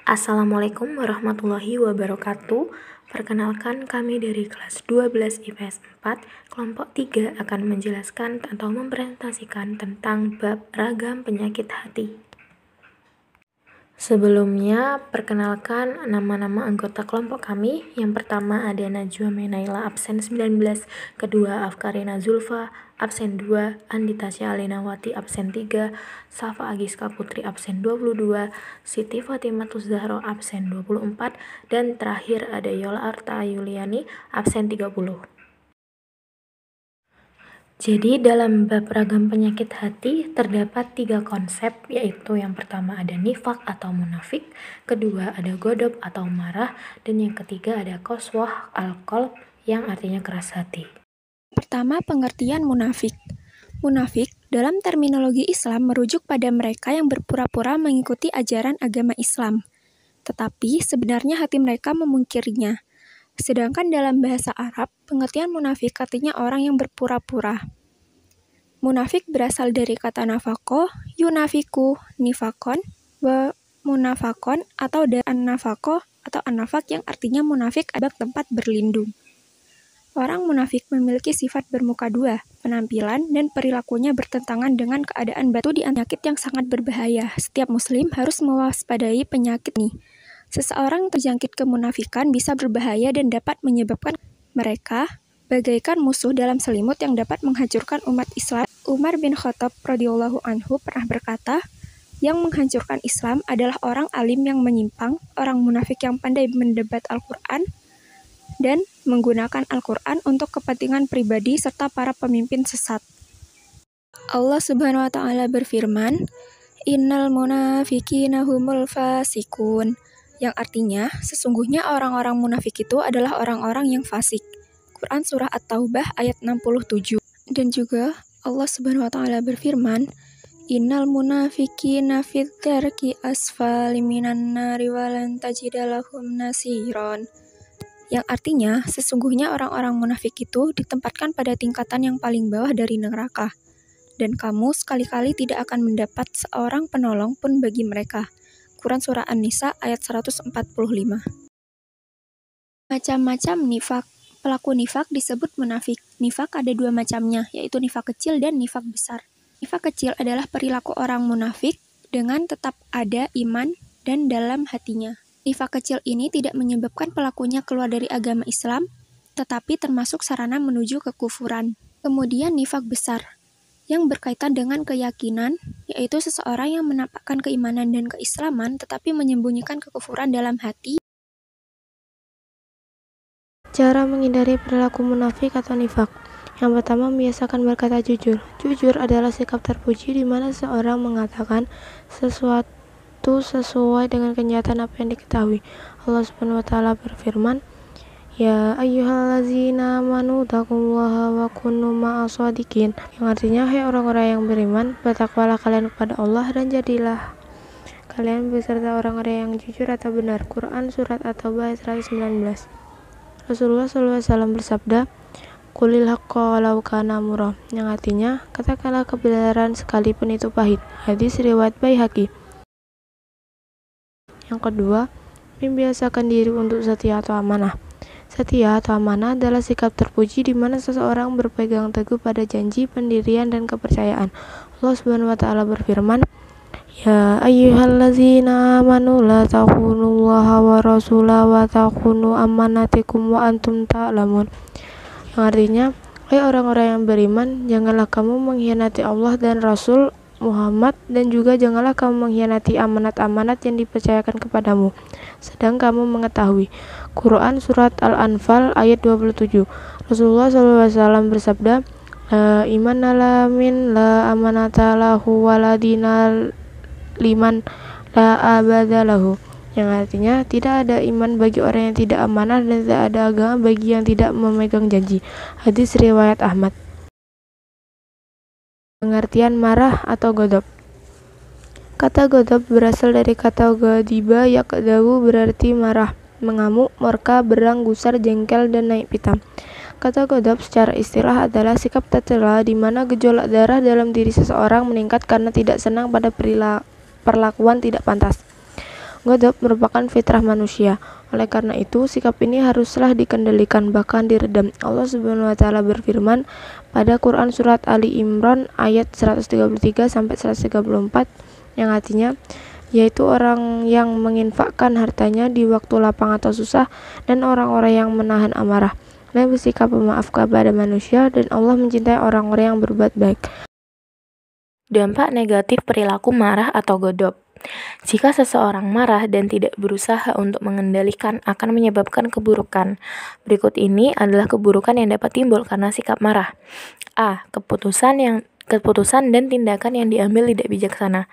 Assalamualaikum warahmatullahi wabarakatuh. Perkenalkan, kami dari kelas 12 IPS 4, kelompok 3 akan menjelaskan atau mempresentasikan tentang bab ragam penyakit hati. Sebelumnya, perkenalkan nama-nama anggota kelompok kami. Yang pertama ada Najwa Menaila absen 19, kedua Afkarina Zulfa absen 2, Andita Syalinawati absen 3, Safa Agiska Putri absen 22, Siti Fatimatus Zahro absen 24, dan terakhir ada Yola Arta Yuliani absen 30. Jadi dalam bab ragam penyakit hati terdapat 3 konsep, yaitu yang pertama ada nifak atau munafik, kedua ada godob atau marah, dan yang ketiga ada qaswah al-qalb yang artinya keras hati. Pertama, pengertian munafik. Munafik dalam terminologi Islam merujuk pada mereka yang berpura-pura mengikuti ajaran agama Islam, tetapi sebenarnya hati mereka memungkirinya. Sedangkan dalam bahasa Arab, pengertian munafik artinya orang yang berpura-pura. Munafik berasal dari kata nafako, yunafiku, nifakon, wa munafakon, atau dari an-nafako atau an-nafak yang artinya munafik adalah tempat berlindung. Orang munafik memiliki sifat bermuka dua, penampilan dan perilakunya bertentangan dengan keadaan batu di penyakit yang sangat berbahaya. Setiap muslim harus mewaspadai penyakit ini. Seseorang terjangkit kemunafikan bisa berbahaya dan dapat menyebabkan mereka bagaikan musuh dalam selimut yang dapat menghancurkan umat Islam. Umar bin Khattab radhiyallahu anhu pernah berkata, yang menghancurkan Islam adalah orang alim yang menyimpang, orang munafik yang pandai mendebat Al-Quran, dan menggunakan Al-Quran untuk kepentingan pribadi serta para pemimpin sesat. Allah Subhanahu wa Ta'ala berfirman, Innal munafiqina humul fasikun, yang artinya sesungguhnya orang-orang munafik itu adalah orang-orang yang fasik. Quran surah At-Taubah ayat 67. Dan juga Allah Subhanahu wa Ta'ala berfirman, Innal munafiqina fid darki asfali minan nari walan tajida lahum nasiron, yang artinya sesungguhnya orang-orang munafik itu ditempatkan pada tingkatan yang paling bawah dari neraka, dan kamu sekali-kali tidak akan mendapat seorang penolong pun bagi mereka. Quran surah An-Nisa ayat 145. Macam-macam nifak. Pelaku nifak disebut munafik. Nifak ada 2 macamnya, yaitu nifak kecil dan nifak besar. Nifak kecil adalah perilaku orang munafik dengan tetap ada iman dan dalam hatinya. Nifak kecil ini tidak menyebabkan pelakunya keluar dari agama Islam, tetapi termasuk sarana menuju kekufuran. Kemudian nifak besar, yang berkaitan dengan keyakinan, yaitu seseorang yang menampakkan keimanan dan keislaman, tetapi menyembunyikan kekufuran dalam hati. Cara menghindari perilaku munafik atau nifak. Yang pertama, membiasakan berkata jujur. Jujur adalah sikap terpuji di mana seorang mengatakan sesuatu sesuai dengan kenyataan apa yang diketahui. Allah Subhanahu wa Ta'ala berfirman, Ya ayyuhallazina amanu taqullaha wa kunu ma'as shadiqin, yang artinya, hai orang-orang yang beriman, bertakwalah kalian kepada Allah dan jadilah kalian beserta orang-orang yang jujur atau benar. Quran surat At-Taubah ayat 119. Rasulullah SAW bersabda, Qulil haqqa walau kana murra, yang artinya, katakanlah kebenaran sekalipun itu pahit. Hadis riwayat Baihaqi. Yang kedua, membiasakan diri untuk setia atau amanah. Setia atau amanah adalah sikap terpuji di mana seseorang berpegang teguh pada janji, pendirian, dan kepercayaan. Allah Subhanahu wa Ta'ala berfirman, Ya ayyuhallazina amanu la takhunullaha wa rasulahu wa takhunu amanatikum wa antum ta'lamun, yang artinya, hai orang-orang yang beriman, janganlah kamu mengkhianati Allah dan Rasul Muhammad, dan juga janganlah kamu mengkhianati amanat-amanat yang dipercayakan kepadamu, sedang kamu mengetahui. Quran surat Al-Anfal ayat 27. Rasulullah SAW bersabda, La imana la min la amanata lahu waladina liman la abada lahu, yang artinya tidak ada iman bagi orang yang tidak amanah dan tidak ada agama bagi yang tidak memegang janji. Hadis riwayat Ahmad. Pengertian marah atau godob. Kata godob berasal dari kata godiba yakdawu, berarti marah, mengamuk, murka, berang, gusar, jengkel, dan naik pitam. Kata godob secara istilah adalah sikap tercela di mana gejolak darah dalam diri seseorang meningkat karena tidak senang pada perlakuan tidak pantas. Ghadab merupakan fitrah manusia. Oleh karena itu, sikap ini haruslah dikendalikan, bahkan diredam. Allah Subhanahu wa taala berfirman pada Quran surat Ali Imran ayat 133 sampai 134 yang artinya yaitu orang yang menginfakkan hartanya di waktu lapang atau susah dan orang-orang yang menahan amarah dan bersikap pemaaf kepada manusia, dan Allah mencintai orang-orang yang berbuat baik. Dampak negatif perilaku marah atau godop. Jika seseorang marah dan tidak berusaha untuk mengendalikan akan menyebabkan keburukan. Berikut ini adalah keburukan yang dapat timbul karena sikap marah. A. Keputusan dan tindakan yang diambil tidak bijaksana.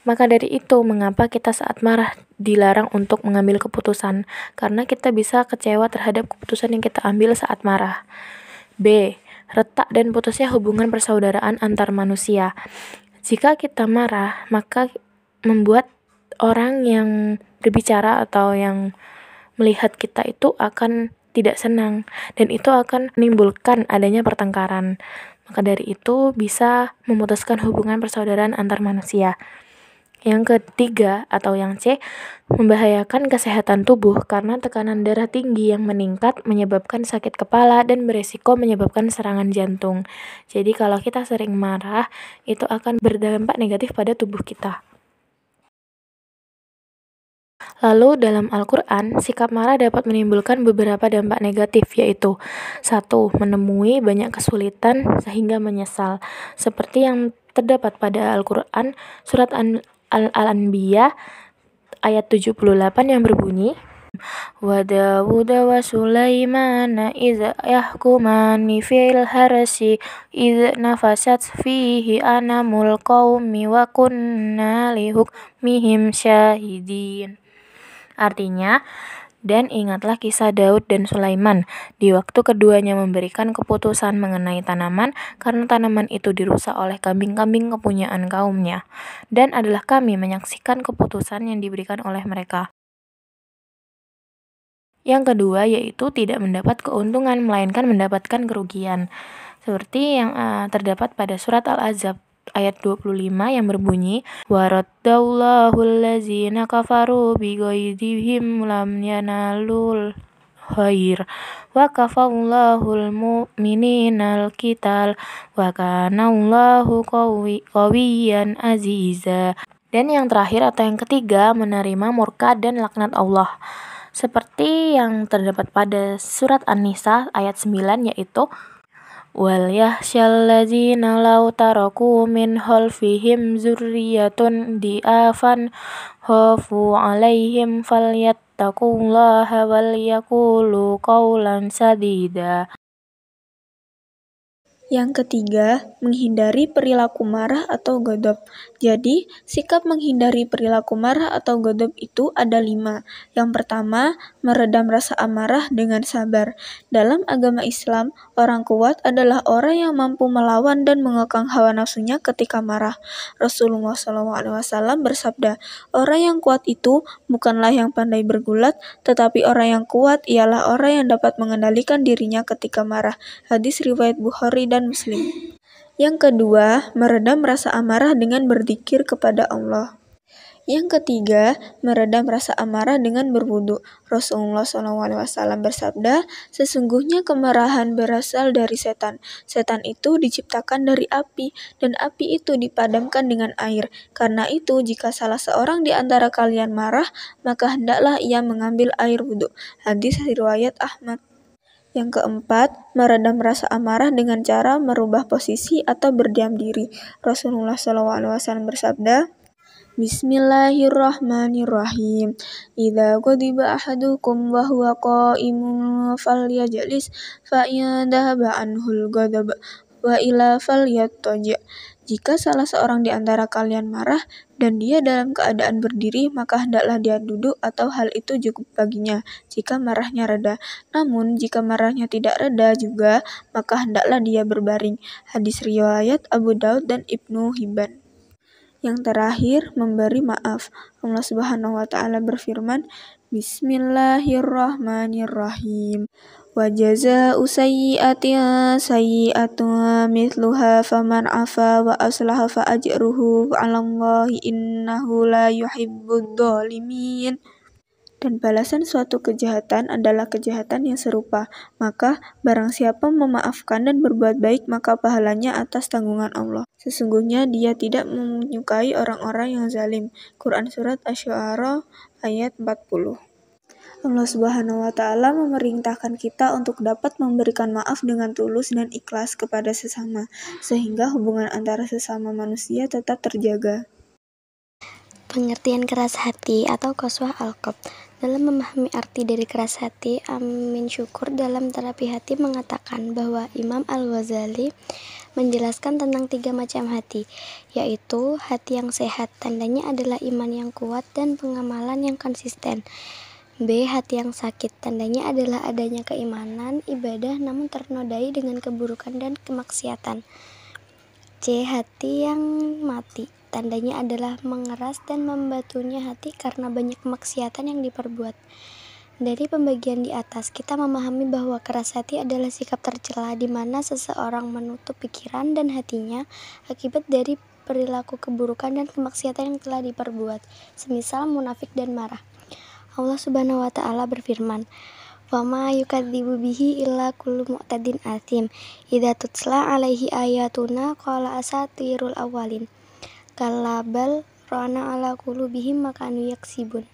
Maka dari itu, mengapa kita saat marah dilarang untuk mengambil keputusan? Karena kita bisa kecewa terhadap keputusan yang kita ambil saat marah. B. Retak dan putusnya hubungan persaudaraan antar manusia. Jika kita marah, maka membuat orang yang berbicara atau yang melihat kita itu akan tidak senang, dan itu akan menimbulkan adanya pertengkaran. Maka dari itu bisa memutuskan hubungan persaudaraan antar manusia. Yang ketiga atau yang C, membahayakan kesehatan tubuh karena tekanan darah tinggi yang meningkat menyebabkan sakit kepala dan beresiko menyebabkan serangan jantung. Jadi kalau kita sering marah, itu akan berdampak negatif pada tubuh kita. Lalu dalam Al-Quran, sikap marah dapat menimbulkan beberapa dampak negatif, yaitu 1. Menemui banyak kesulitan sehingga menyesal, seperti yang terdapat pada Al-Quran surat Al-Anbiya ayat 78 yang berbunyi, wa Dawud wa Sulaimana idza yahkumani fil harsi idza nafasat fihi anamul qaumi wa kunna li hukmihim syahidin. Artinya, dan ingatlah kisah Daud dan Sulaiman di waktu keduanya memberikan keputusan mengenai tanaman karena tanaman itu dirusak oleh kambing-kambing kepunyaan kaumnya, dan adalah kami menyaksikan keputusan yang diberikan oleh mereka. Yang kedua yaitu tidak mendapat keuntungan melainkan mendapatkan kerugian, seperti yang terdapat pada surat Al-Ahzab ayat 25 yang berbunyi, waraddallahu allazina kafaru bighaidihim lam yanalul khair wa kafallahul mu'mininal qital wa kanallahu qawiyyan aziza. Dan yang terakhir atau yang ketiga, menerima murka dan laknat Allah, seperti yang terdapat pada surat An-Nisa ayat 9 yaitu, wal yahsyal ladzina law taraku min khalfihim dzurriyyatun di'afan khafu 'alaihim falyattaqullaha wal yaqulu qawlan sadida. Yang ketiga, menghindari perilaku marah atau godop. Jadi, sikap menghindari perilaku marah atau godop itu ada 5. Yang pertama, meredam rasa amarah dengan sabar. Dalam agama Islam, orang kuat adalah orang yang mampu melawan dan mengekang hawa nafsunya ketika marah. Rasulullah SAW bersabda, orang yang kuat itu bukanlah yang pandai bergulat, tetapi orang yang kuat ialah orang yang dapat mengendalikan dirinya ketika marah. Hadis riwayat Bukhari dan Muslim. Yang kedua, meredam rasa amarah dengan berzikir kepada Allah. Yang ketiga, meredam rasa amarah dengan berwudu. Rasulullah SAW bersabda, sesungguhnya kemarahan berasal dari setan. Setan itu diciptakan dari api, dan api itu dipadamkan dengan air. Karena itu, jika salah seorang di antara kalian marah, maka hendaklah ia mengambil air wudu. Hadis riwayat Ahmad. Yang keempat, meredam rasa amarah dengan cara merubah posisi atau berdiam diri. Rasulullah SAW bersabda, Bismillahirrahmanirrahim. Idza ghadiba ahadukum wa huwa qa'imun falyajlis fa in dhahaba anhul ghadab wa ila falyattaji'. Jika salah seorang di antara kalian marah dan dia dalam keadaan berdiri, maka hendaklah dia duduk atau hal itu cukup baginya jika marahnya reda. Namun jika marahnya tidak reda juga, maka hendaklah dia berbaring. Hadis riwayat Abu Daud dan Ibnu Hibban. Yang terakhir, memberi maaf. Allah Subhanahu wa taala berfirman, Bismillahirrahmanirrahim. Wa jazaa'u sayyi'atin sayyi'atun mithluha faman 'afa wa aslaha fa ajruhu 'alallahi innahu la yuhibbudz dzalimin. Dan balasan suatu kejahatan adalah kejahatan yang serupa. Maka barang siapa memaafkan dan berbuat baik, maka pahalanya atas tanggungan Allah. Sesungguhnya Dia tidak menyukai orang-orang yang zalim. Quran Surat Asy-Syu'ara ayat 40. Allah Subhanahu wa Ta'ala memerintahkan kita untuk dapat memberikan maaf dengan tulus dan ikhlas kepada sesama, sehingga hubungan antara sesama manusia tetap terjaga. Pengertian keras hati atau qaswah al-qalb. Dalam memahami arti dari keras hati, Amin Syukur dalam terapi hati mengatakan bahwa Imam Al-Ghazali menjelaskan tentang 3 macam hati, yaitu hati yang sehat, tandanya adalah iman yang kuat dan pengamalan yang konsisten. B. Hati yang sakit, tandanya adalah adanya keimanan, ibadah namun ternodai dengan keburukan dan kemaksiatan. C. Hati yang mati, tandanya adalah mengeras dan membatunya hati karena banyak kemaksiatan yang diperbuat. Dari pembagian di atas, kita memahami bahwa keras hati adalah sikap tercela di mana seseorang menutup pikiran dan hatinya akibat dari perilaku keburukan dan kemaksiatan yang telah diperbuat, semisal munafik dan marah. Allah Subhanahu wa Ta'ala berfirman, "Wa ma yukadzibu bihi illa kullu mu'tadin athim. Idza tutsla 'alaihi ayatuna qala asatirul awwalin. Kalla bal rana 'ala qulubihim ma kanu yaksibun."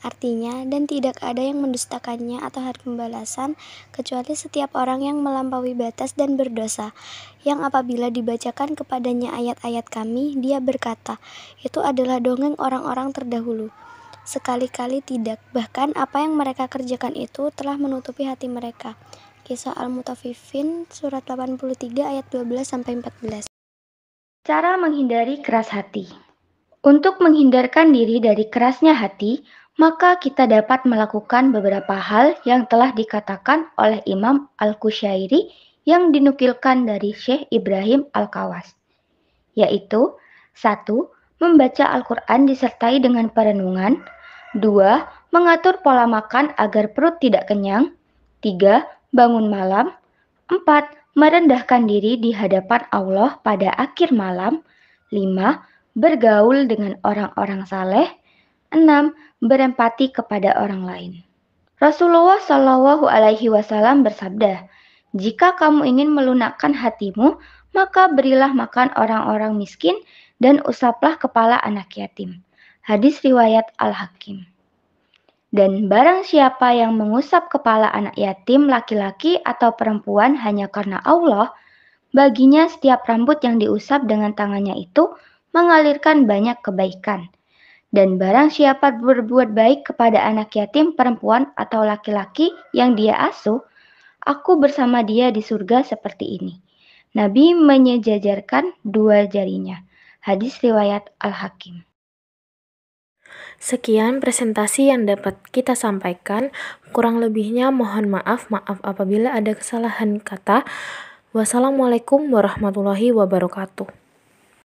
Artinya, dan tidak ada yang mendustakannya atau hari pembalasan kecuali setiap orang yang melampaui batas dan berdosa, yang apabila dibacakan kepadanya ayat-ayat kami, dia berkata, "Itu adalah dongeng orang-orang terdahulu." Sekali-kali tidak, bahkan apa yang mereka kerjakan itu telah menutupi hati mereka. Kisah Al-Mutaffifin surat 83 ayat 12-14. Cara menghindari keras hati. Untuk menghindarkan diri dari kerasnya hati, maka kita dapat melakukan beberapa hal yang telah dikatakan oleh Imam Al-Qushairi yang dinukilkan dari Syekh Ibrahim Al-Kawas, yaitu 1. Membaca Al-Quran disertai dengan perenungan. 2. Mengatur pola makan agar perut tidak kenyang. 3. Bangun malam. 4. Merendahkan diri di hadapan Allah pada akhir malam. 5. Bergaul dengan orang-orang saleh. 6. Berempati kepada orang lain. Rasulullah Shallallahu Alaihi Wasallam bersabda, "Jika kamu ingin melunakkan hatimu, maka berilah makan orang-orang miskin dan usaplah kepala anak yatim." Hadis riwayat Al-Hakim. Dan barang siapa yang mengusap kepala anak yatim laki-laki atau perempuan hanya karena Allah, baginya setiap rambut yang diusap dengan tangannya itu mengalirkan banyak kebaikan. Dan barang siapa berbuat baik kepada anak yatim perempuan atau laki-laki yang dia asuh, aku bersama dia di surga seperti ini. Nabi menyejajarkan 2 jarinya. Hadis riwayat Al-Hakim. Sekian presentasi yang dapat kita sampaikan. Kurang lebihnya mohon maaf apabila ada kesalahan kata. Wassalamualaikum warahmatullahi wabarakatuh.